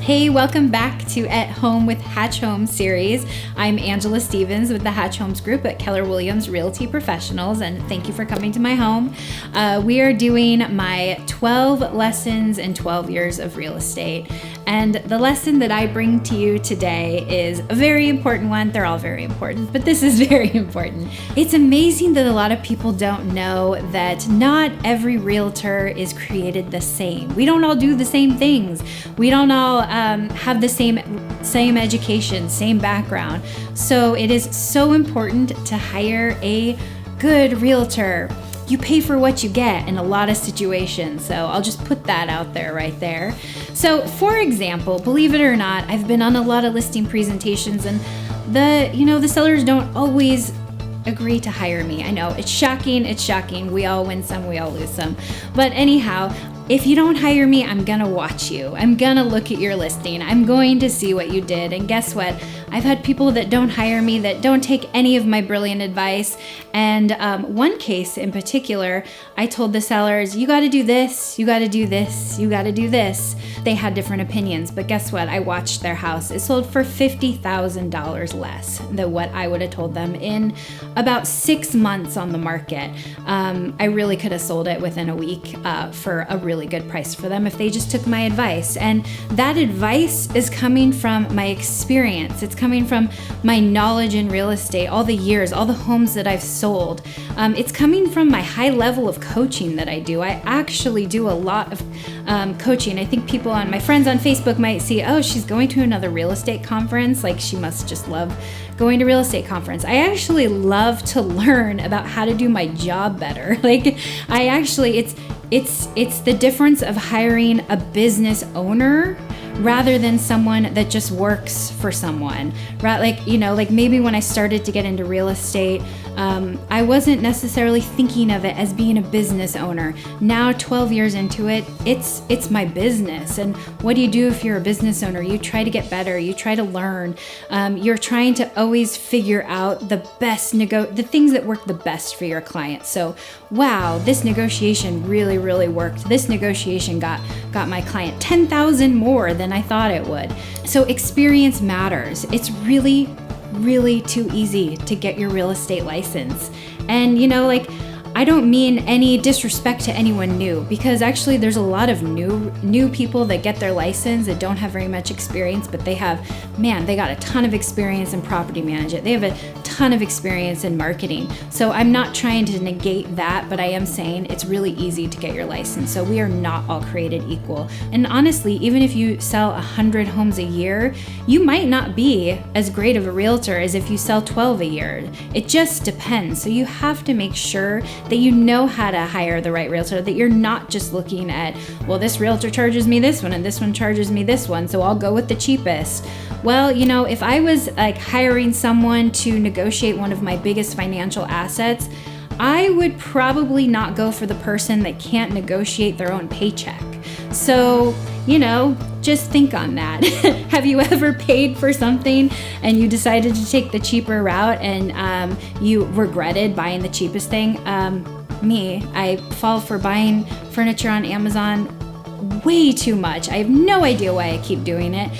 Hey, welcome back to At Home with Hatch Homes series. I'm Angela Stevens with the Hatch Homes Group at Keller Williams Realty Professionals, and thank you for coming to my home. We are doing my 12 lessons in 12 years of real estate. And the lesson that I bring to you today is a very important one. They're all very important, but this is very important. It's amazing that a lot of people don't know that not every realtor is created the same. We don't all do the same things. We don't all have the same education, same background. So it is so important to hire a good realtor. You pay for what you get in a lot of situations. So I'll just put that out there right there. So for example, believe it or not, I've been on a lot of listing presentations and the sellers don't always agree to hire me. I know it's shocking. We all win some, we all lose some. But anyhow, if you don't hire me, I'm gonna watch you. I'm gonna look at your listing. I'm going to see what you did. And guess what? I've had people that don't hire me, that don't take any of my brilliant advice. And one case in particular, I told the sellers, you gotta do this, you gotta do this, you gotta do this. They had different opinions, but guess what? I watched their house. It sold for $50,000 less than what I would have told them in about 6 months on the market. I really could have sold it within a week for a really good price for them if they just took my advice. And that advice is coming from my experience. It's coming from my knowledge in real estate, all the years, all the homes that I've sold. It's coming from my high level of coaching that I do. I actually do a lot of coaching. I think my friends on Facebook might see, oh, she's going to another real estate conference. Like, she must just love going to real estate conference. I actually love to learn about how to do my job better. It's the difference of hiring a business owner rather than someone that just works for someone. Right? Maybe when I started to get into real estate, I wasn't necessarily thinking of it as being a business owner. Now, 12 years into it, it's my business. And what do you do if you're a business owner? You try to get better. You try to learn. You're trying to always figure out the best the things that work the best for your client. So, wow, this negotiation really, really worked. This negotiation got my client $10,000 more than I thought it would. So experience matters. It's really too easy to get your real estate license. And I don't mean any disrespect to anyone new, because actually there's a lot of new people that get their license that don't have very much experience, but they got a ton of experience in property management. They have a ton of experience in marketing. So I'm not trying to negate that, but I am saying it's really easy to get your license. So we are not all created equal. And honestly, even if you sell 100 homes a year, you might not be as great of a realtor as if you sell 12 a year. It just depends. So you have to make sure that you know how to hire the right realtor, that you're not just looking at, well, this realtor charges me this one and this one charges me this one, so I'll go with the cheapest. Well, if I was hiring someone to negotiate one of my biggest financial assets, I would probably not go for the person that can't negotiate their own paycheck. So, just think on that. Have you ever paid for something and you decided to take the cheaper route and you regretted buying the cheapest thing? Me, I fall for buying furniture on Amazon way too much. I have no idea why I keep doing it.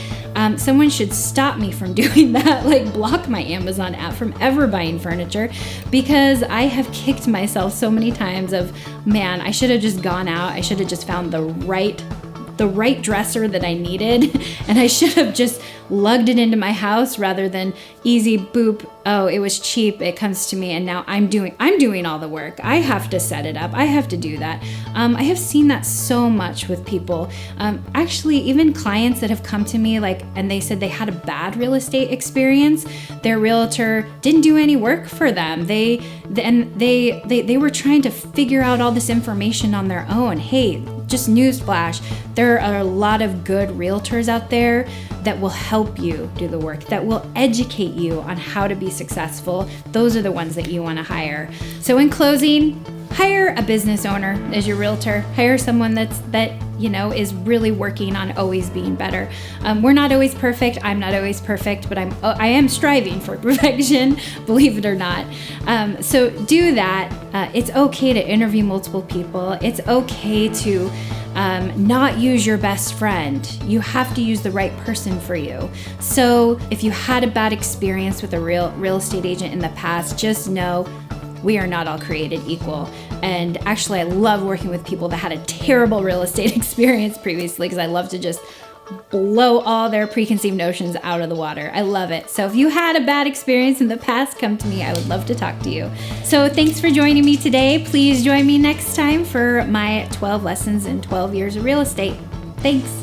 Someone should stop me from doing that, block my Amazon app from ever buying furniture, because I have kicked myself so many times of, man, I should have just gone out. I should have just found the right dresser that I needed, and I should have just lugged it into my house rather than easy boop. Oh, it was cheap. It comes to me, and now I'm doing all the work. I have to set it up. I have to do that. I have seen that so much with people. Actually, even clients that have come to me and they said they had a bad real estate experience. Their realtor didn't do any work for them. They were trying to figure out all this information on their own. Hey, just newsflash, there are a lot of good realtors out there that will help you do the work, that will educate you on how to be successful. Those are the ones that you want to hire. So in closing, hire a business owner as your realtor. Hire someone that is really working on always being better. We're not always perfect. I'm not always perfect, but I am striving for perfection, believe it or not. So do that. It's okay to interview multiple people. It's okay to not use your best friend. You have to use the right person for you. So if you had a bad experience with a real estate agent in the past, just know we are not all created equal. And actually, I love working with people that had a terrible real estate experience previously, because I love to just blow all their preconceived notions out of the water. I love it. So if you had a bad experience in the past, come to me. I would love to talk to you. So thanks for joining me today. Please join me next time for my 12 lessons in 12 years of real estate. Thanks.